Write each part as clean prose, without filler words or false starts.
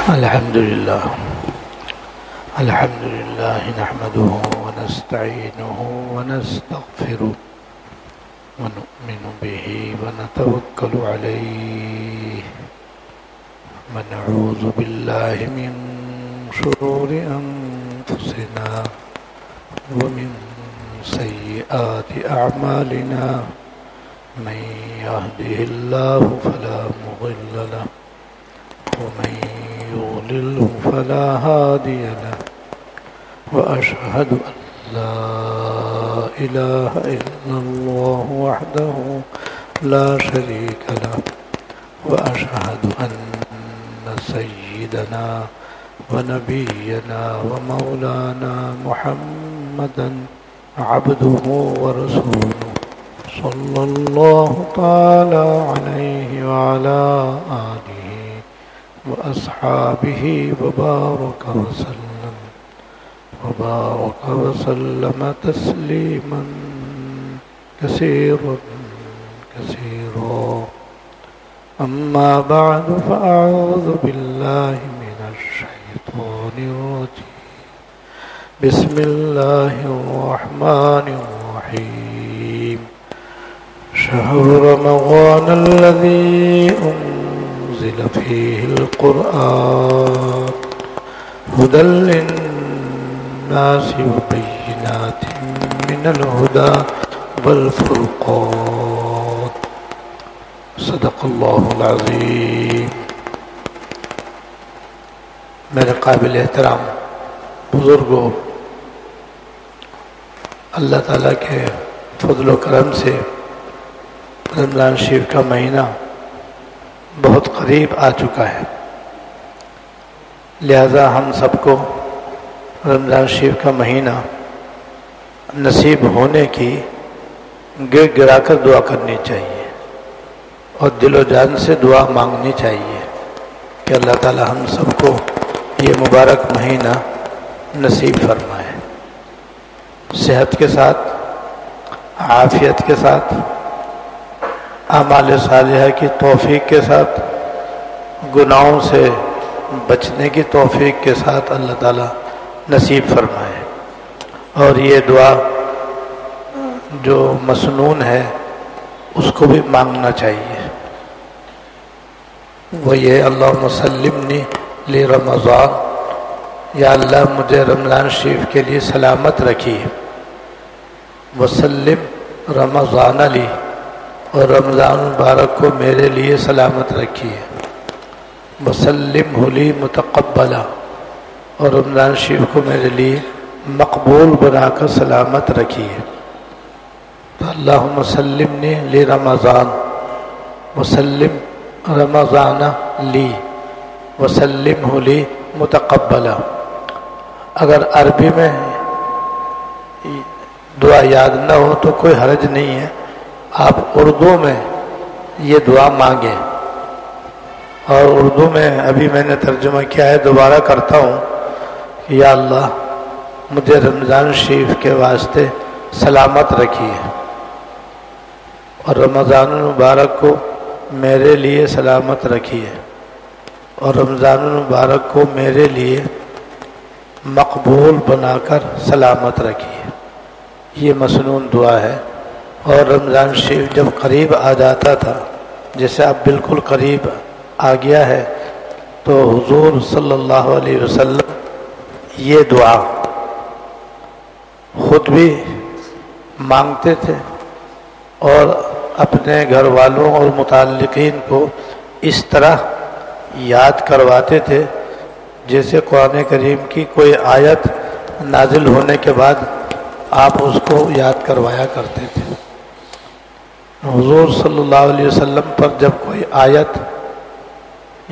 الحمد لله نحمده ونستعينه ونستغفره ونؤمن به ونتوكل عليه ونعوذ بالله من شرور أنفسنا ومن سيئات أعمالنا من يهده الله فلا مضل له ومن يضلله فلا هادي له وأشهد أن لا إله إلا الله وحده لا شريك له وأشهد أن سيدنا ونبينا ومولانا محمدا عبده ورسوله صلى الله تعالى عليه وعلى آله وأصحابه وبارك وسلم تسليما كثيرا أما بعد فأعوذ بالله من الشيطان الرجيم بسم الله الرحمن الرحيم شهر رمضان الذي أنزل فيه القرآن هدى للناس وبينات من الهدى والفرقان صدق الله العظيم. میرے قابل احترام بزرگوں، اللہ تعالیٰ کے فضل و کرم سے رمضان شریف کا مہینہ بہت قریب آ چکا ہے، لہذا ہم سب کو رمضان شریف کا مہینہ نصیب ہونے کی گر گرا کر دعا کرنی چاہیے اور دل و جان سے دعا مانگنی چاہیے کہ اللہ تعالی ہم سب کو یہ مبارک مہینہ نصیب فرمائے، صحت کے ساتھ، عافیت کے ساتھ، اعمال صالحہ کی توفیق کے ساتھ، گناہوں سے بچنے کی توفیق کے ساتھ اللہ تعالی نصیب فرمائے. اور یہ دعا جو مسنون ہے اس کو بھی مانگنا چاہیے، وہ یہ اللہم سلمنی لرمضان، یا اللہ مجھے رمضان شریف کے لیے سلامت رکھیے، وسلم رمضان لی، اور رمضان مبارک کو میرے لیے سلامت رکھیے، وسلم لی متقبلا، اور رمضان شریف کو میرے لیے مقبول بنا کر سلامت رکھیے. تو اللہم سلمنی لرمضان وسلم رمضان لی وسلم لی متقبلا. اگر عربی میں دعا یاد نہ ہو تو کوئی حرج نہیں ہے، آپ اردو میں یہ دعا مانگیں. اور اردو میں ابھی میں نے ترجمہ کیا ہے، دوبارہ کرتا ہوں کہ یا اللہ مجھے رمضان شریف کے واسطے سلامت رکھیے اور رمضان المبارک کو میرے لیے سلامت رکھیے اور رمضان المبارک کو میرے لیے مقبول بنا کر سلامت رکھیے. یہ مسنون دعا ہے. اور رمضان شریف جب قریب آ جاتا تھا، جیسے اب بالکل قریب آ گیا ہے، تو حضور صلی اللہ علیہ وسلم یہ دعا خود بھی مانگتے تھے اور اپنے گھر والوں اور متعلقین کو اس طرح یاد کرواتے تھے جیسے قرآن کریم کی کوئی آیت نازل ہونے کے بعد آپ اس کو یاد کروایا کرتے تھے. حضور صلی اللہ علیہ وسلم پر جب کوئی آیت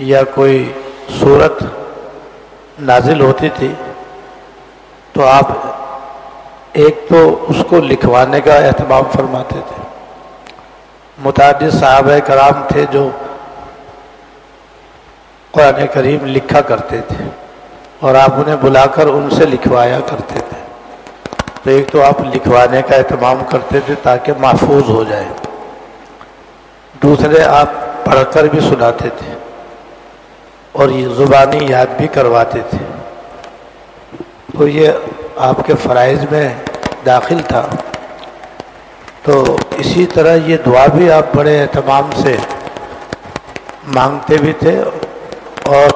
یا کوئی سورت نازل ہوتی تھی تو آپ ایک تو اس کو لکھوانے کا اہتمام فرماتے تھے. متعدد صحابہ کرام تھے جو قرآن کریم لکھا کرتے تھے اور آپ انہیں بلا کر ان سے لکھوایا کرتے تھے. تو ایک تو آپ لکھوانے کا اہتمام کرتے تھے تاکہ محفوظ ہو جائے، دوسرے آپ پڑھ کر بھی سناتے تھے. اور یہ زبانی یاد بھی کرواتے تھے، تو یہ آپ کے فرائض میں داخل تھا۔ تو اسی طرح یہ دعا بھی آپ بڑے اہتمام سے مانگتے بھی تھے اور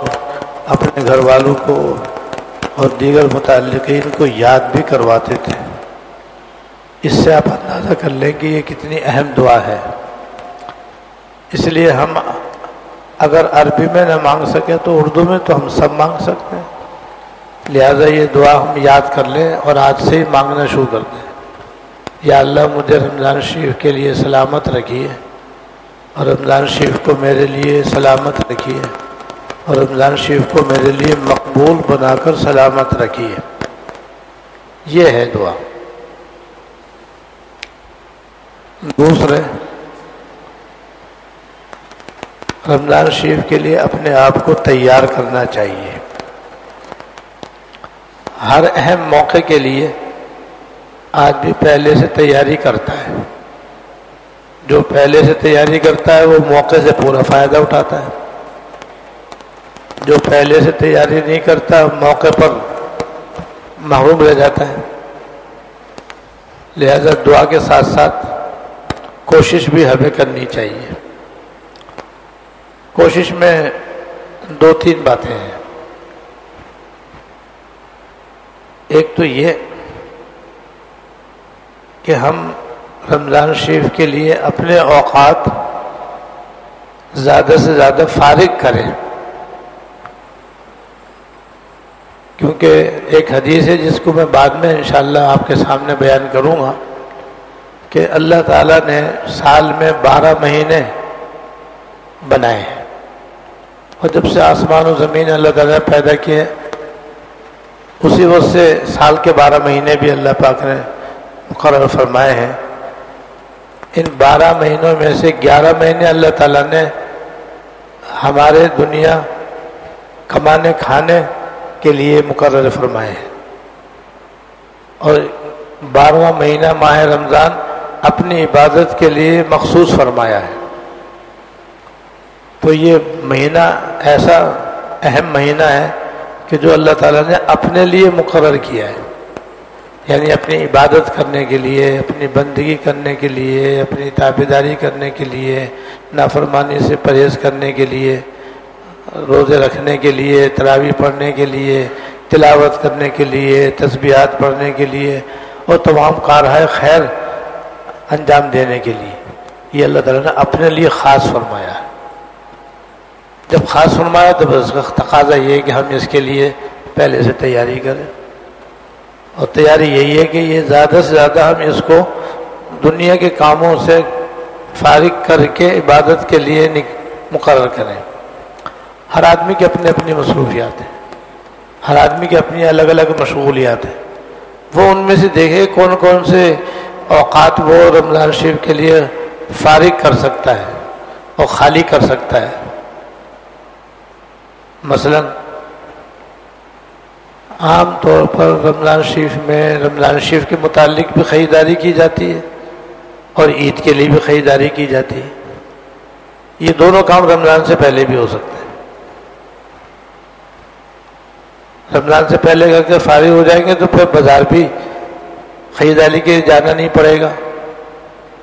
اپنے گھر والوں کو اور دیگر متعلقین کو یاد بھی کرواتے تھے۔ اس سے آپ اندازہ کر لیں کہ یہ کتنی اہم دعا ہے۔ اس لیے ہم اگر عربی میں نہ مانگ سکیں تو اردو میں تو ہم سب مانگ سکتے ہیں، لہذا یہ دعا ہم یاد کر لیں اور آج سے ہی مانگنا شروع کر دیں۔ یا اللہ مجھے رمضان شریف کے لیے سلامت رکھیے، اور رمضان شریف کو میرے لیے سلامت رکھیے، اور رمضان شریف کو میرے لیے مقبول بنا کر سلامت رکھیے۔ یہ ہے دعا۔ دوسرے، رمضان شریف کے لیے اپنے آپ کو تیار کرنا چاہیے۔ ہر اہم موقع کے لیے آدمی پہلے سے تیاری کرتا ہے۔ جو پہلے سے تیاری کرتا ہے وہ موقع سے پورا فائدہ اٹھاتا ہے، جو پہلے سے تیاری نہیں کرتا موقع پر محروم رہ جاتا ہے۔ لہذا دعا کے ساتھ ساتھ کوشش بھی ہمیں کرنی چاہیے۔ کوشش میں دو تین باتیں ہیں۔ ایک تو یہ کہ ہم رمضان شریف کے لیے اپنے اوقات زیادہ سے زیادہ فارغ کریں، کیونکہ ایک حدیث ہے جس کو میں بعد میں انشاءاللہ آپ کے سامنے بیان کروں گا کہ اللہ تعالیٰ نے سال میں 12 مہینے بنائے ہیں، اور جب سے آسمان و زمین اللہ تعالیٰ نے پیدا کیے اسی وقت سے سال کے 12 مہینے بھی اللہ پاک نے مقرر فرمائے ہیں۔ ان 12 مہینوں میں سے 11 مہینے اللہ تعالیٰ نے ہمارے دنیا کمانے کھانے کے لیے مقرر فرمائے ہیں، اور 12واں مہینہ ماہ رمضان اپنی عبادت کے لیے مخصوص فرمایا ہے۔ تو یہ مہینہ ایسا اہم مہینہ ہے کہ جو اللہ تعالیٰ نے اپنے لیے مقرر کیا ہے، یعنی اپنی عبادت کرنے کے لیے، اپنی بندگی کرنے کے لیے، اپنی تابعداری کرنے کے لیے، نافرمانی سے پرہیز کرنے کے لیے، روزے رکھنے کے لیے، تراویح پڑھنے کے لیے، تلاوت کرنے کے لیے، تسبیحات پڑھنے کے لیے، اور تمام کارہائے خیر انجام دینے کے لیے۔ یہ اللہ تعالیٰ نے اپنے لیے خاص فرمایا ہے۔ جب خاص فرمایا تو اس کا تقاضا یہ ہے کہ ہم اس کے لیے پہلے سے تیاری کریں، اور تیاری یہی ہے کہ یہ زیادہ سے زیادہ ہم اس کو دنیا کے کاموں سے فارغ کر کے عبادت کے لیے مقرر کریں۔ ہر آدمی کی اپنی اپنی مصروفیات ہیں، ہر آدمی کی اپنی الگ الگ مشغولیات ہیں، وہ ان میں سے دیکھے کون کون سے اوقات وہ رمضان شریف کے لیے فارغ کر سکتا ہے اور خالی کر سکتا ہے۔ مثلا عام طور پر رمضان شریف میں رمضان شریف کے متعلق بھی خریداری کی جاتی ہے اور عید کے لیے بھی خریداری کی جاتی ہے۔ یہ دونوں کام رمضان سے پہلے بھی ہو سکتے ہیں۔ رمضان سے پہلے کر کے فارغ ہو جائیں گے تو پھر بازار بھی خریداری کے جانا نہیں پڑے گا،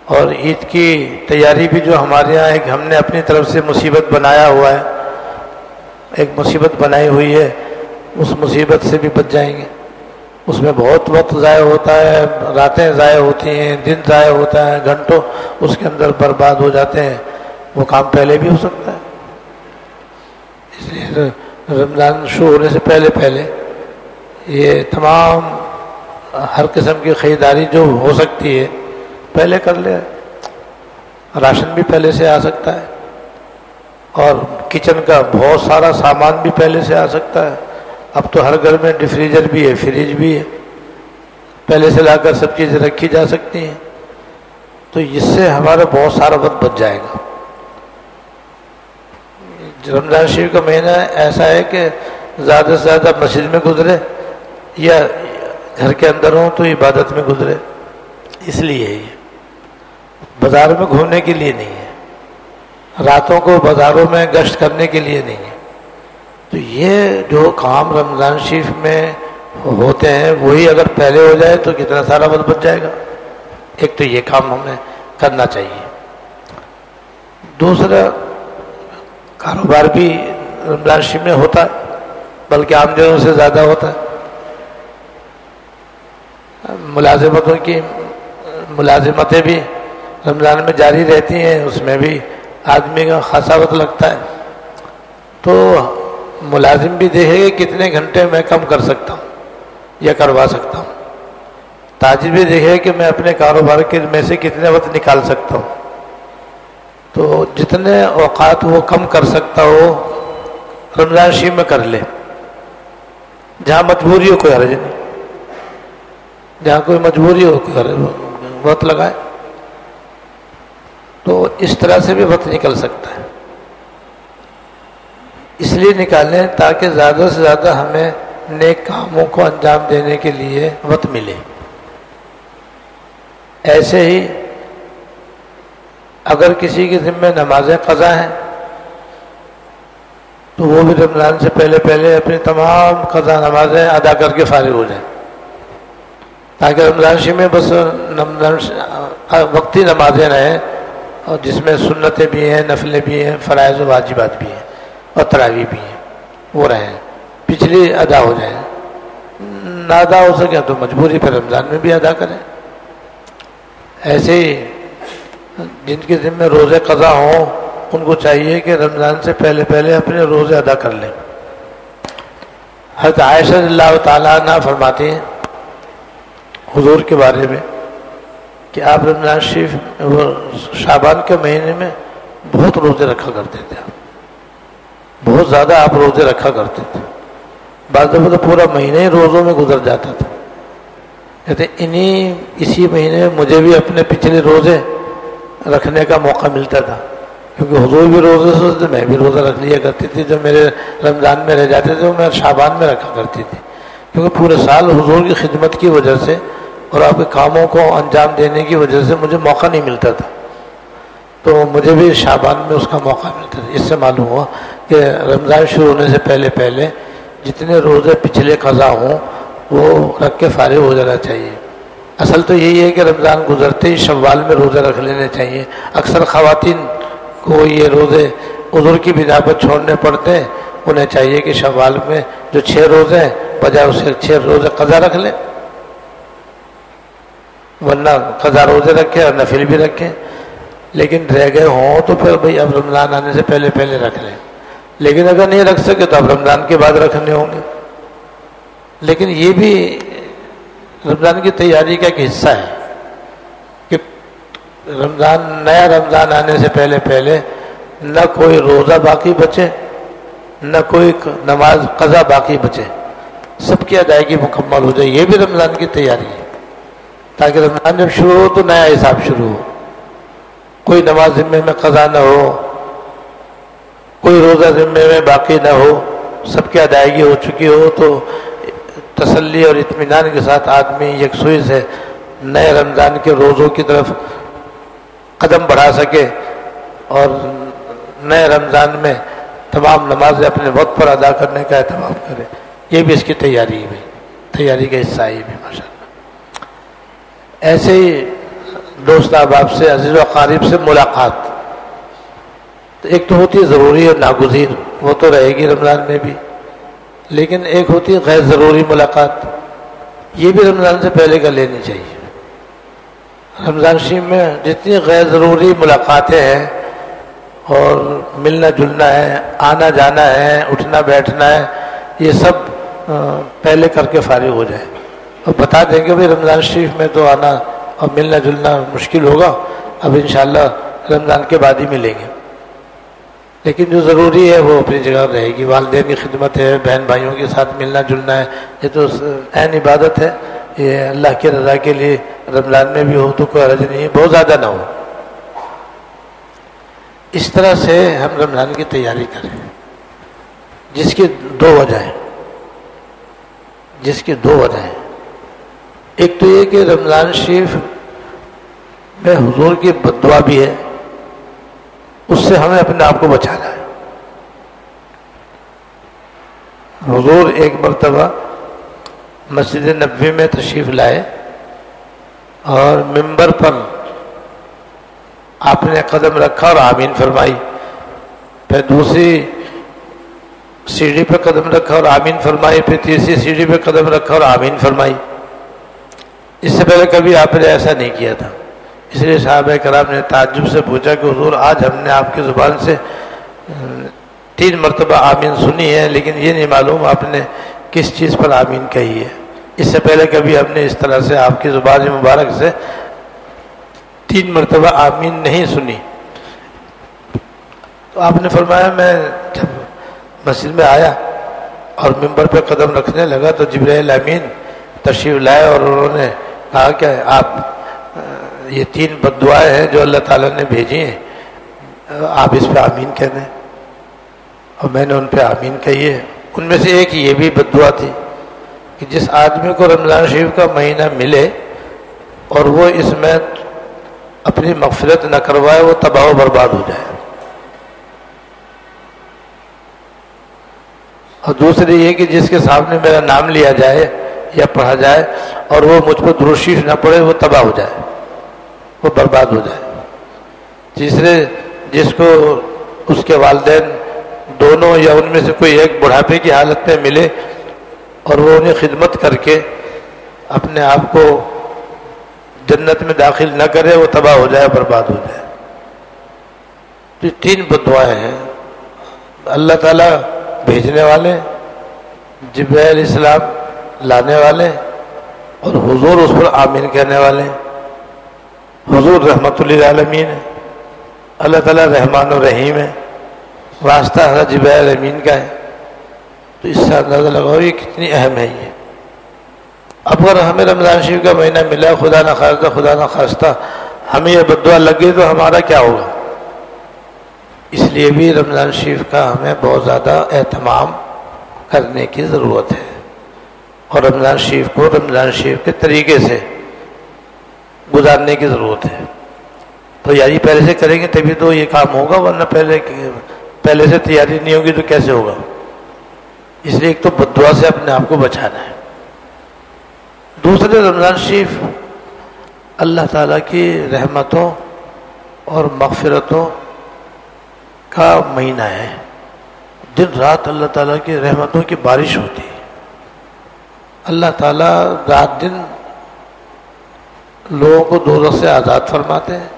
اور عید کی تیاری بھی جو ہمارے یہاں ایک ہم نے اپنی طرف سے مصیبت بنایا ہوا ہے، ایک مصیبت بنائی ہوئی ہے، اس مصیبت سے بھی بچ جائیں گے۔ اس میں بہت وقت ضائع ہوتا ہے، راتیں ضائع ہوتی ہیں، دن ضائع ہوتا ہے، گھنٹوں اس کے اندر برباد ہو جاتے ہیں۔ وہ کام پہلے بھی ہو سکتا ہے، اس لیے رمضان شروع ہونے سے پہلے پہلے یہ تمام ہر قسم کی خریداری جو ہو سکتی ہے پہلے کر لے۔ راشن بھی پہلے سے آ سکتا ہے، اور کچن کا بہت سارا سامان بھی پہلے سے آ سکتا ہے۔ اب تو ہر گھر میں ڈیفریجر بھی ہے، فریج بھی ہے، پہلے سے لا کر سب چیزیں رکھی جا سکتی ہیں، تو اس سے ہمارا بہت سارا وقت بچ جائے گا۔ رمضان شریف کا مہینہ ایسا ہے کہ زیادہ سے زیادہ مسجد میں گزرے یا گھر کے اندر ہوں تو عبادت میں گزرے، اس لیے یہ بازار میں گھومنے کے لیے نہیں ہے، راتوں کو بازاروں میں گشت کرنے کے لیے نہیں ہے، تو یہ جو کام رمضان شریف میں ہوتے ہیں وہی اگر پہلے ہو جائے تو کتنا سارا وقت بچ جائے گا. ایک تو یہ کام ہمیں کرنا چاہیے. دوسرا کاروبار بھی رمضان شریف میں ہوتا ہے بلکہ عام دنوں سے زیادہ ہوتا ہے. ملازمتوں کی ملازمتیں بھی رمضان میں جاری رہتی ہیں, اس میں بھی آدمی کا خاصا وقت لگتا ہے. تو ملازم بھی دیکھے کہ کتنے گھنٹے میں کم کر سکتا ہوں یا کروا سکتا ہوں. تاجر بھی دیکھے کہ میں اپنے کاروبار کے میں سے کتنے وقت نکال سکتا ہوں. تو جتنے اوقات وہ کم کر سکتا ہو رمضان شریف میں کر لے. جہاں مجبوری ہو کوئی حرج نہیں, جہاں کوئی مجبوری ہو کوئی وقت لگائے. تو اس طرح سے بھی وقت نکل سکتا ہے. اس لیے نکالیں تاکہ زیادہ سے زیادہ ہمیں نیک کاموں کو انجام دینے کے لیے وقت ملے. ایسے ہی اگر کسی کے ذمہ نمازیں قضا ہیں تو وہ بھی رمضان سے پہلے پہلے اپنی تمام قضا نمازیں ادا کر کے فارغ ہو جائیں, تاکہ رمضان شریف میں بس وقتی نمازیں رہیں اور جس میں سنتیں بھی ہیں, نفلیں بھی ہیں, فرائض و واجبات بھی ہیں اور تراویح بھی ہیں, وہ رہیں, پچھلی ادا ہو جائیں. نہ ادا ہو سکے تو مجبوری پہ رمضان میں بھی ادا کریں. ایسے ہی جن کے ذمہ روزے قضا ہوں ان کو چاہیے کہ رمضان سے پہلے پہلے اپنے روزے ادا کر لیں. حضرت عائشہ رضی اللہ تعالیٰ عنہ فرماتی ہیں حضور کے بارے میں کہ آپ رمضان شریف شعبان کے مہینے میں بہت روزے رکھا کرتے تھے, بہت زیادہ آپ روزے رکھا کرتے تھے. بعض دفعہ تو پورا مہینہ ہی روزوں میں گزر جاتا تھا. کہتے اسی مہینے میں مجھے بھی اپنے پچھلے روزے رکھنے کا موقع ملتا تھا, کیونکہ حضور بھی روزے سوچتے, میں بھی روزہ رکھ لیا کرتی تھی. جو میرے رمضان میں رہ جاتے تھے وہ میں شعبان میں رکھا کرتی تھی, کیونکہ پورے سال حضور کی خدمت کی وجہ سے اور آپ کے کاموں کو انجام دینے کی وجہ سے مجھے موقع نہیں ملتا تھا. تو مجھے بھی شعبان میں اس کا موقع ملتا تھا. اس سے معلوم ہوا کہ رمضان شروع ہونے سے پہلے پہلے جتنے روزے پچھلے قضا ہوں وہ رکھ کے فارغ ہو جانا چاہیے. اصل تو یہی ہے کہ رمضان گزرتے ہی شوال میں روزے رکھ لینے چاہیے. اکثر خواتین کو یہ روزے عذر کی بنا پر چھوڑنے پڑتے ہیں. انہیں چاہیے کہ شوال میں جو 6 روزے ہیں بجائے اسے 6 روزے قضا رکھ لیں, ورنہ قضا روزے رکھیں اور نفل بھی رکھیں. لیکن رہ گئے ہوں تو پھر بھئی اب رمضان آنے سے پہلے پہلے رکھ لیں. لیکن اگر نہیں رکھ سکے تو اب رمضان کے بعد رکھنے ہوں گے. لیکن یہ بھی رمضان کی تیاری کا ایک حصہ ہے کہ نیا رمضان آنے سے پہلے پہلے نہ کوئی روزہ باقی بچے, نہ کوئی نماز قضا باقی بچے, سب کی ادائیگی مکمل ہو جائے. یہ بھی رمضان کی تیاری ہے تاکہ رمضان جب شروع ہو تو نیا حساب شروع ہو. کوئی نماز ذمے میں قضا نہ ہو, کوئی روزہ ذمے میں باقی نہ ہو, سب کی ادائیگی ہو چکی ہو. تو تسلی اور اطمینان کے ساتھ آدمی یکسوئی سے نئے رمضان کے روزوں کی طرف قدم بڑھا سکے اور نئے رمضان میں تمام نمازیں اپنے وقت پر ادا کرنے کا اہتمام کرے. یہ بھی اس کی تیاری ہے, تیاری کا حصہ ہے یہ بھی ماشاء اللہ. ایسے ہی دوست احباب سے, عزیز و اقارب سے ملاقات, تو ایک تو ہوتی ہے ضروری اور ناگزیر, وہ تو رہے گی رمضان میں بھی. لیکن ایک ہوتی ہے غیر ضروری ملاقات, یہ بھی رمضان سے پہلے کر لینی چاہیے. رمضان شریف میں جتنی غیر ضروری ملاقاتیں ہیں اور ملنا جلنا ہے, آنا جانا ہے, اٹھنا بیٹھنا ہے, یہ سب پہلے کر کے فارغ ہو جائے. اور بتا دیں گے بھائی رمضان شریف میں تو آنا اور ملنا جلنا مشکل ہوگا, اب انشاءاللہ رمضان کے بعد ہی ملیں گے. لیکن جو ضروری ہے وہ اپنی جگہ رہے گی. والدین کی خدمت ہے, بہن بھائیوں کے ساتھ ملنا جلنا ہے, یہ تو عین عبادت ہے. یہ اللہ کی رضا کے لیے رمضان میں بھی ہو تو کوئی حرج نہیں ہے, بہت زیادہ نہ ہو. اس طرح سے ہم رمضان کی تیاری کریں, جس کی 2 وجہیں ہیں. ایک تو یہ کہ رمضان شریف میں حضور کی بد دعا بھی ہے, اس سے ہمیں اپنے آپ کو بچانا ہے. حضور ایک مرتبہ مسجد نبوی میں تشریف لائے اور ممبر پر آپ نے قدم رکھا اور آمین فرمائی، پھر دوسری سیڑھی پہ قدم رکھا اور آمین فرمائی، پھر تیسری سیڑھی پہ قدم رکھا اور آمین فرمائی۔ اس سے پہلے کبھی آپ نے ایسا نہیں کیا تھا، اس لیے صحابہ کرام نے تعجب سے پوچھا کہ حضور آج ہم نے آپ کی زبان سے 3 مرتبہ آمین سنی ہے، لیکن یہ نہیں معلوم آپ نے کس چیز پر آمین کہی ہے۔ اس سے پہلے کبھی ہم نے اس طرح سے آپ کی زبان مبارک سے 3 مرتبہ آمین نہیں سنی۔ تو آپ نے فرمایا میں جب مسجد میں آیا اور ممبر پہ قدم رکھنے لگا تو جبرائیل امین تشریف لائے اور انہوں نے کہا کہ آپ یہ 3 بد دعائیں ہیں جو اللہ تعالیٰ نے بھیجی ہیں، آپ اس پہ آمین کہہ دیں، اور میں نے ان پہ آمین کہی ہے۔ ان میں سے ایک یہ بھی بد دعا تھی کہ جس آدمی کو رمضان شریف کا مہینہ ملے اور وہ اس میں اپنی مغفرت نہ کروائے، وہ تباہ و برباد ہو جائے۔ اور دوسری یہ کہ جس کے سامنے میرا نام لیا جائے یا پڑھا جائے اور وہ مجھ پر درود شریف نہ پڑھے، وہ تباہ ہو جائے، وہ برباد ہو جائے۔ تیسرے جس کو اس کے والدین دونوں یا ان میں سے کوئی ایک بڑھاپے کی حالت میں ملے اور وہ انہیں خدمت کر کے اپنے آپ کو جنت میں داخل نہ کرے، وہ تباہ ہو جائے، برباد ہو جائے۔ تو 3 بد دعائیں ہیں، اللہ تعالیٰ بھیجنے والے، جبرائیل علیہ السلام لانے والے، اور حضور اس پر آمین کہنے والے۔ حضور رحمت للعالمین ہے، اللہ تعالیٰ رحمان و رحیم ہے، واسطہ حضرت جبرائیل امین کا ہے۔ تو اس سے اندازہ لگاؤ یہ کتنی اہم ہے۔ یہ اب اگر ہمیں رمضان شریف کا مہینہ ملا، خدا نہ خواستہ ہمیں یہ بد دعا لگ گئی تو ہمارا کیا ہوگا؟ اس لیے بھی رمضان شریف کا ہمیں بہت زیادہ اہتمام کرنے کی ضرورت ہے، اور رمضان شریف کو رمضان شریف کے طریقے سے گزارنے کی ضرورت ہے۔ تو یاری پہلے سے کریں گے تبھی تو یہ کام ہوگا، ورنہ پہلے سے تیاری نہیں ہوگی تو کیسے ہوگا؟ اس لیے ایک تو بد دعا سے اپنے آپ کو بچانا ہے، دوسرے رمضان شریف اللہ تعالیٰ کی رحمتوں اور مغفرتوں کا مہینہ ہے۔ دن رات اللہ تعالیٰ کی رحمتوں کی بارش ہوتی ہے۔ اللہ تعالیٰ رات دن لوگوں کو دوزخ سے آزاد فرماتے ہیں،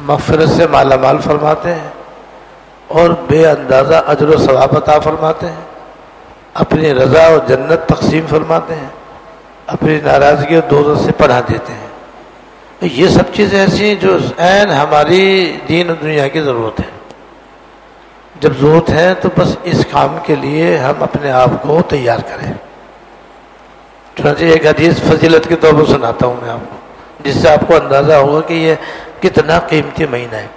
مغفرت سے مالا مال فرماتے ہیں، اور بے اندازہ اجر و ثواب عطا فرماتے ہیں، اپنی رضا اور جنت تقسیم فرماتے ہیں، اپنی ناراضگی اور دوزخ سے پناہ دیتے ہیں۔ یہ سب چیزیں ایسی ہیں جو عین ہماری دین و دنیا کی ضرورت ہے۔ جب ضرورت ہے تو بس اس کام کے لیے ہم اپنے آپ کو تیار کریں۔ چنانچہ ایک حدیث فضیلت کے طور پر سناتا ہوں میں آپ کو، جس سے آپ کو اندازہ ہوگا کہ یہ کتنا قیمتی مہینہ ہے۔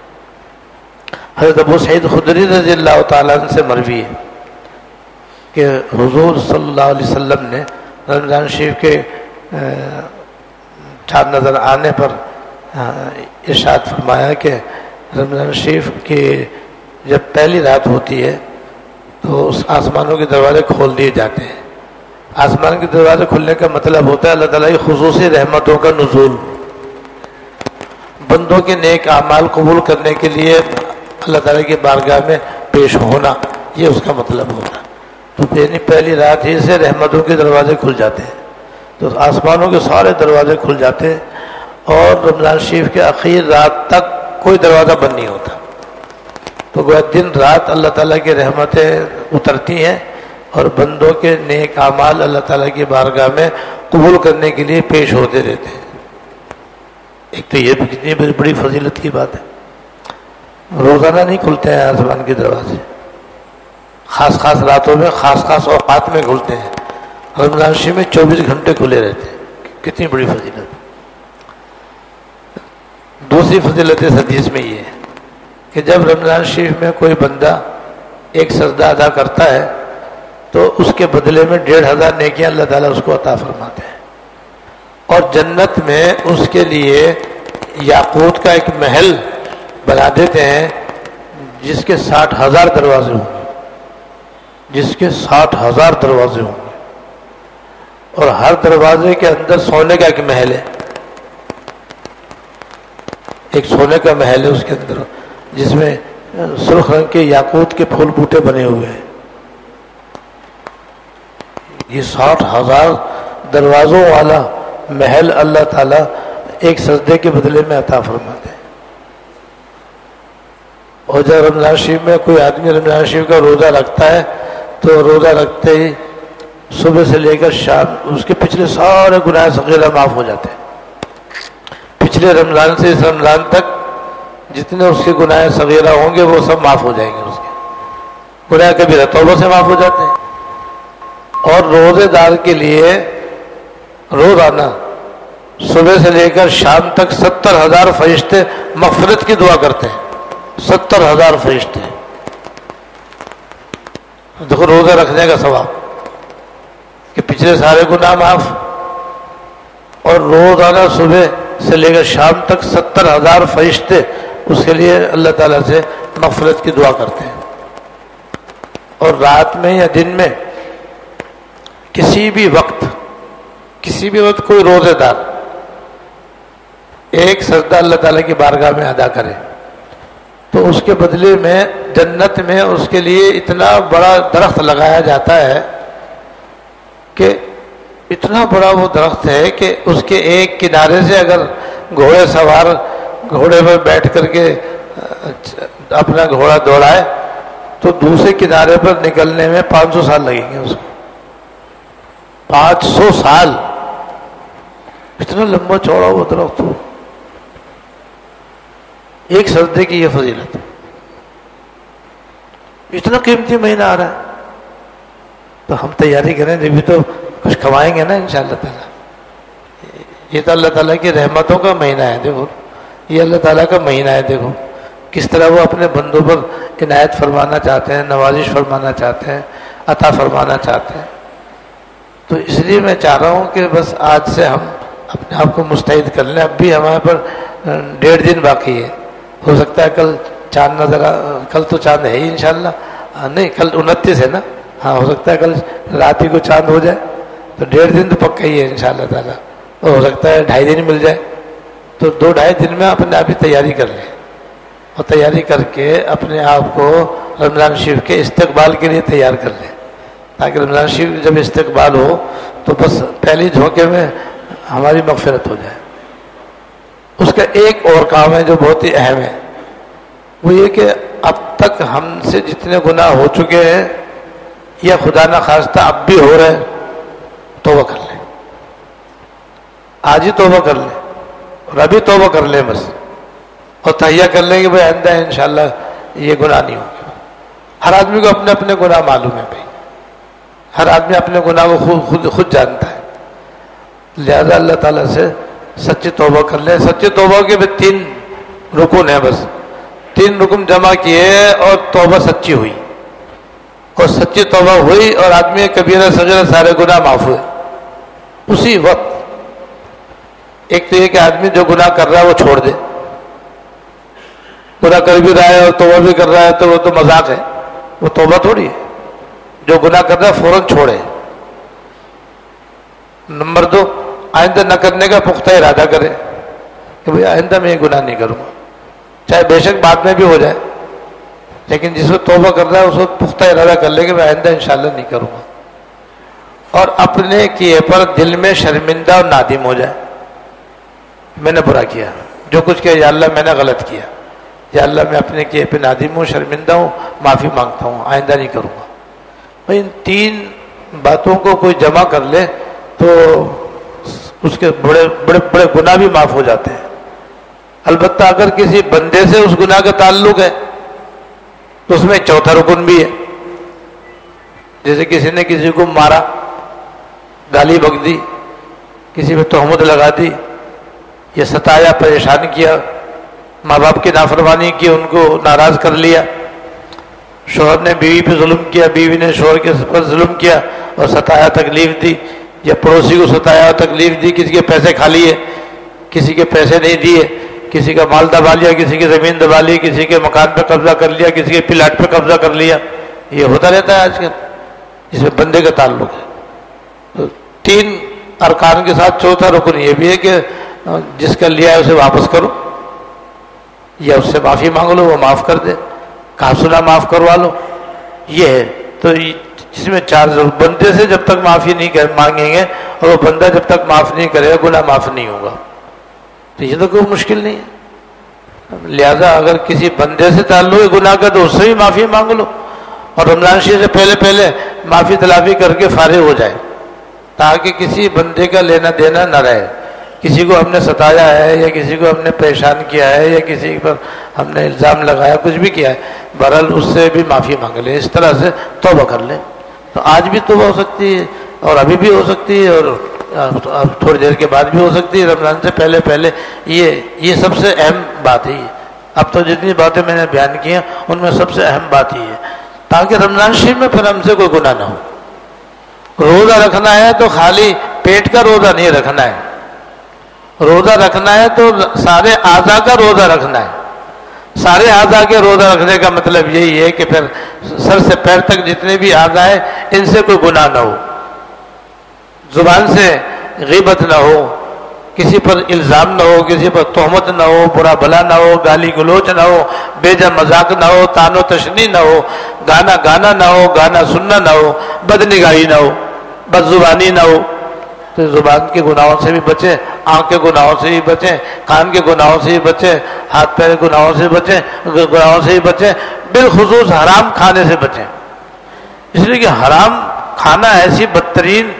حضرت ابو سعید خدری رضی اللہ تعالیٰ عنہ سے مروی ہے کہ حضور صلی اللہ علیہ وسلم نے رمضان شریف کے چاند نظر آنے پر ارشاد فرمایا کہ رمضان شریف کی جب پہلی رات ہوتی ہے تو اس آسمانوں کے دروازے کھول دیے جاتے ہیں۔ آسمان کے دروازے کھلنے کا مطلب ہوتا ہے اللہ تعالیٰ کی خصوصی رحمتوں کا نزول، بندوں کے نیک اعمال قبول کرنے کے لیے اللہ تعالیٰ کی بارگاہ میں پیش ہونا، یہ اس کا مطلب ہوتا ہے۔ تو یعنی پہلی رات ہی سے رحمتوں کے دروازے کھل جاتے ہیں، تو آسمانوں کے سارے دروازے کھل جاتے ہیں، اور رمضان شریف کے آخر رات تک کوئی دروازہ بند نہیں ہوتا۔ تو وہ دن رات اللہ تعالیٰ کی رحمتیں اترتی ہیں اور بندوں کے نیک اعمال اللہ تعالیٰ کی بارگاہ میں قبول کرنے کے لیے پیش ہوتے رہتے ہیں۔ ایک تو یہ بھی کتنی بڑی فضیلت کی بات ہے۔ روزانہ نہیں کھلتے ہیں آسمان کے دروازے، خاص خاص راتوں میں خاص خاص اوقات میں کھلتے ہیں۔ رمضان شریف میں 24 گھنٹے کھلے رہتے ہیں۔ کتنی بڑی فضیلت۔ دوسری فضیلت اس حدیث میں یہ ہے کہ جب رمضان شریف میں کوئی بندہ ایک سجدہ ادا کرتا ہے تو اس کے بدلے میں 1500 نیکیاں اللہ تعالیٰ اس کو عطا فرماتے ہیں، اور جنت میں اس کے لیے یاقوت کا ایک محل بنا دیتے ہیں جس کے 60,000 دروازے ہوں گے۔ جس کے 60,000 دروازے ہوں گے، اور ہر دروازے کے اندر سونے کا ایک محل ہے، ایک سونے کا محل ہے اس کے اندر، جس میں سرخ رنگ کے یاقوت کے پھول بوٹے بنے ہوئے ہیں۔ یہ 60,000 دروازوں والا محل اللہ تعالیٰ ایک سجدے کے بدلے میں عطا فرماتے ہیں۔ اور جب رمضان شریف میں کوئی آدمی رمضان شریف کا روزہ رکھتا ہے تو روزہ رکھتے ہی صبح سے لے کر شام اس کے پچھلے سارے گناہ صغیرہ معاف ہو جاتے ہیں۔ پچھلے رمضان سے اس رمضان تک جتنے اس کے گناہ صغیرہ ہوں گے وہ سب معاف ہو جائیں گے، اس کے گناہ کبیرہ توبہ سے معاف ہو جاتے ہیں۔ اور روزے دار کے لیے روزانہ صبح سے لے کر شام تک 70,000 فرشتے مغفرت کی دعا کرتے ہیں، 70,000 فرشتے۔ دیکھو روزہ رکھنے کا ثواب کہ پچھلے سارے گناہ معاف، اور روزانہ صبح سے لے کر شام تک 70,000 فرشتے اس کے لیے اللہ تعالیٰ سے مغفرت کی دعا کرتے ہیں۔ اور رات میں یا دن میں کسی بھی وقت کوئی روزے دار ایک سجدہ اللہ تعالیٰ کی بارگاہ میں ادا کرے تو اس کے بدلے میں جنت میں اس کے لیے اتنا بڑا درخت لگایا جاتا ہے کہ اتنا بڑا وہ درخت ہے کہ اس کے ایک کنارے سے اگر گھوڑے سوار گھوڑے پر بیٹھ کر کے اپنا گھوڑا دوڑائے تو دوسرے کنارے پر نکلنے میں 500 سال لگیں گے اس کو، 500 سال، اتنا لمبا چوڑا وہ درخت ہو۔ ایک سجدے کی یہ فضیلت، اتنا قیمتی مہینہ آ رہا ہے تو ہم تیاری کریں، جبھی تو کچھ کمائیں گے نا انشاءاللہ تعالیٰ۔ یہ تو اللہ تعالیٰ کی رحمتوں کا مہینہ ہے، دیکھو یہ اللہ تعالیٰ کا مہینہ ہے، دیکھو کس طرح وہ اپنے بندوں پر عنایت فرمانا چاہتے ہیں، نوازش فرمانا چاہتے ہیں، عطا فرمانا چاہتے ہیں۔ تو اس لیے میں چاہ رہا ہوں کہ بس آج سے ہم اپنے آپ کو مستعد کر لیں۔ اب بھی ہمارے پر 1.5 دن باقی ہے، ہو سکتا ہے کل چاند نظر کل تو چاند ہے ہی انشاءاللہ، نہیں کل 29 ہے نا، ہاں ہو سکتا ہے کل رات ہی کو چاند ہو جائے، تو 1.5 دن تو پکا ہی ہے انشاءاللہ تعالیٰ، اور ہو سکتا ہے 2.5 دن مل جائے، تو 2-2.5 دن میں اپنے آپ ہی تیاری کر لیں، اور تیاری کر کے اپنے آپ کو رمضان شریف کے استقبال کے لیے تیار کر لیں، تاکہ رمضان شریف جب استقبال ہو تو بس پہلی جھونکے میں ہماری مغفرت ہو جائے۔ اس کا ایک اور کام ہے جو بہت ہی اہم ہے، وہ یہ کہ اب تک ہم سے جتنے گناہ ہو چکے ہیں یا خدا نہ خواستہ اب بھی ہو رہے ہیں، توبہ کر لیں، آج ہی توبہ کر لیں، اور ابھی توبہ کر لیں بس، اور تہیہ کر لیں کہ بھائی آئندہ انشاءاللہ یہ گناہ نہیں ہوگا۔ ہر آدمی کو اپنے اپنے گناہ معلوم ہے بھائی، ہر آدمی اپنے گناہ کو خود جانتا ہے، لہذا اللہ تعالیٰ سے سچی توبہ کر لیں۔ سچی توبہ کے بھی 3 رکن ہیں، بس 3 رکن جمع کیے اور توبہ سچی ہوئی، اور سچی توبہ ہوئی اور آدمی کبیرہ صغیرہ سارے گناہ معاف ہوئے اسی وقت۔ ایک تو یہ کہ آدمی جو گناہ کر رہا ہے وہ چھوڑ دے، گناہ کر بھی رہا ہے اور توبہ بھی کر رہا ہے تو وہ تو مذاق ہے، وہ توبہ تھوڑی ہے۔ جو گناہ کر رہا ہے فوراً چھوڑے۔ نمبر 2، آئندہ نہ کرنے کا پختہ ارادہ کرے کہ بھئی آئندہ میں یہ گناہ نہیں کروں گا، چاہے بے شک بعد میں بھی ہو جائے، لیکن جس وقت توبہ کر رہا ہے اس وقت پختہ ارادہ کر لے کہ میں آئندہ انشاءاللہ نہیں کروں گا، اور اپنے کیے پر دل میں شرمندہ اور نادم ہو جائے، میں نے برا کیا، جو کچھ کیا یا اللہ میں نے غلط کیا، یا اللہ میں اپنے کیے پہ نادم ہوں، شرمندہ ہوں، معافی مانگتا ہوں، آئندہ نہیں کروں گا۔ ان 3 باتوں کو کوئی جمع کر لے تو اس کے بڑے بڑے بڑے گناہ بھی معاف ہو جاتے ہیں۔ البتہ اگر کسی بندے سے اس گناہ کا تعلق ہے تو اس میں 4تھا رکن بھی ہے، جیسے کسی نے کسی کو مارا، گالی بک دی، کسی پہ تہمت لگا دی، یا ستایا، پریشان کیا، ماں باپ کی نافرمانی کی، ان کو ناراض کر لیا، شوہر نے بیوی پہ ظلم کیا، بیوی نے شوہر کے پر ظلم کیا اور ستایا، تکلیف دی، یا پڑوسی کو ستایا اور تکلیف دی، کسی کے پیسے کھا لیے، کسی کے پیسے نہیں دیے، کسی کا مال دبا لیا، کسی کی زمین دبا لی، کسی کے مکان پہ قبضہ کر لیا، کسی کے پلاٹ پہ قبضہ کر لیا، یہ ہوتا رہتا ہے آج کل۔ جس میں بندے کا تعلق ہے. تو 3 ارکان کے ساتھ چوتھا رکن یہ بھی ہے کہ جس کا لیا ہے اسے واپس کرو، یا اس سے معافی مانگ لو، وہ معاف کر دے، کہا سنا معاف کروا لو. یہ ہے. تو جس میں 4 بندے سے جب تک معافی نہیں مانگیں گے اور وہ بندہ جب تک معاف نہیں کرے گا گناہ معاف نہیں ہوگا. تو یہ تو کوئی مشکل نہیں ہے. لہذا اگر کسی بندے سے تعلق ہے گناہ کا تو اس سے بھی معافی مانگ لو، اور رمضان شریف سے پہلے معافی تلافی کر کے فارغ ہو جائے، تاکہ کسی بندے کا لینا دینا نہ رہے. کسی کو ہم نے ستایا ہے یا کسی کو ہم نے پریشان کیا ہے یا کسی پر ہم نے الزام لگایا، کچھ بھی کیا ہے، بہرحال اس سے بھی معافی مانگ لیں، اس طرح سے توبہ کر لیں. تو آج بھی توبہ ہو سکتی ہے اور ابھی بھی ہو سکتی ہے اور اب تھوڑی دیر کے بعد بھی ہو سکتی ہے. رمضان سے پہلے یہ سب سے اہم بات ہے. اب تو جتنی باتیں میں نے بیان کی ہیں ان میں سب سے اہم بات یہ ہے، تاکہ رمضان شریف میں پھر ہم سے کوئی گناہ نہ ہو. روزہ رکھنا ہے تو خالی پیٹ کا روزہ نہیں رکھنا ہے، روزہ رکھنا ہے تو سارے اعضاء کا روزہ رکھنا ہے. سارے اعضاء کے روزہ رکھنے کا مطلب یہی ہے کہ پھر سر سے پیر تک جتنے بھی اعضاء ہیں ان سے کوئی گناہ نہ ہو، زبان سے غیبت نہ ہو، کسی پر الزام نہ ہو، کسی پر تہمت نہ ہو، برا بھلا نہ ہو، گالی گلوچ نہ ہو، بے جا مذاق نہ ہو، تان و تشنی نہ ہو، گانا نہ ہو، گانا سننا نہ ہو، بد نگاہی نہ ہو، بد زبانی نہ ہو. تو زبان کے گناہوں سے بھی بچیں، آنکھ کے گناہوں سے بھی بچیں، کان کے گناہوں سے بھی بچیں، ہاتھ پیر کے گناہوں سے بھی بچیں، بالخصوص حرام کھانے سے بچیں. اس لیے کہ حرام کھانا ایسی بدترین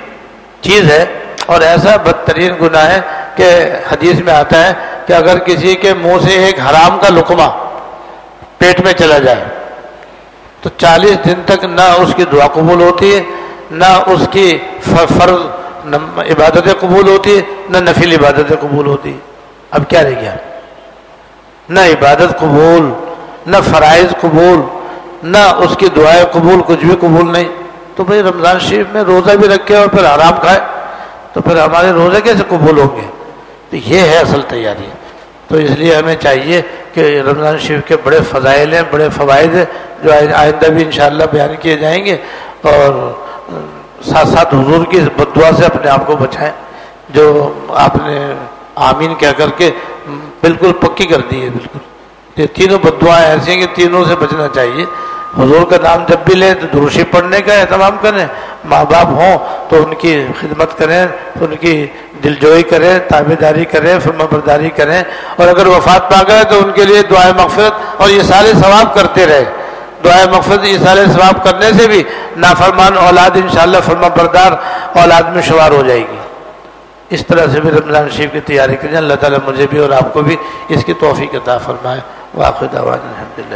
چیز ہے اور ایسا بدترین گناہ ہے کہ حدیث میں آتا ہے کہ اگر کسی کے منہ سے ایک حرام کا لقمہ پیٹ میں چلا جائے تو 40 دن تک نہ اس کی دعا قبول ہوتی ہے، نہ اس کی فرض عبادتیں قبول ہوتی ہے، نہ نفل عبادتیں قبول ہوتی ہے. اب کیا رہ گیا؟ نہ عبادت قبول، نہ فرائض قبول، نہ اس کی دعائیں قبول، کچھ بھی قبول نہیں. تو بھئی رمضان شریف میں روزہ بھی رکھے اور پھر حرام کھائے تو پھر ہمارے روزے کیسے قبول ہوں گے؟ تو یہ ہے اصل تیاری. تو اس لیے ہمیں چاہیے کہ رمضان شریف کے بڑے فضائل ہیں، بڑے فوائد ہیں جو آئندہ بھی انشاءاللہ بیان کیے جائیں گے، اور ساتھ ساتھ حضور کی بد دعا سے اپنے آپ کو بچائیں جو آپ نے آمین کہہ کر کے بالکل پکی کر دی ہے. بالکل یہ تینوں بد دعائیں ایسی ہیں کہ تینوں سے بچنا چاہیے. حضور کا نام جب بھی لیں تو دروشی پڑھنے کا اہتمام کریں، ماں باپ ہوں تو ان کی خدمت کریں، ان کی دلجوئی کریں، تابعداری کریں، فرما برداری کریں، اور اگر وفات پا گئے تو ان کے لیے دعائے مغفرت اور یہ سارے ثواب کرتے رہے. دعائے مغفرت یہ سارے ثواب کرنے سے بھی نافرمان اولاد انشاءاللہ فرما بردار اولاد میں شمار ہو جائے گی. اس طرح سے بھی رمضان شریف کی تیاری کریں. اللہ تعالیٰ مجھے بھی اور آپ کو بھی اس کی توفیق عطا فرمائے. واخر دعوانا الحمدللہ.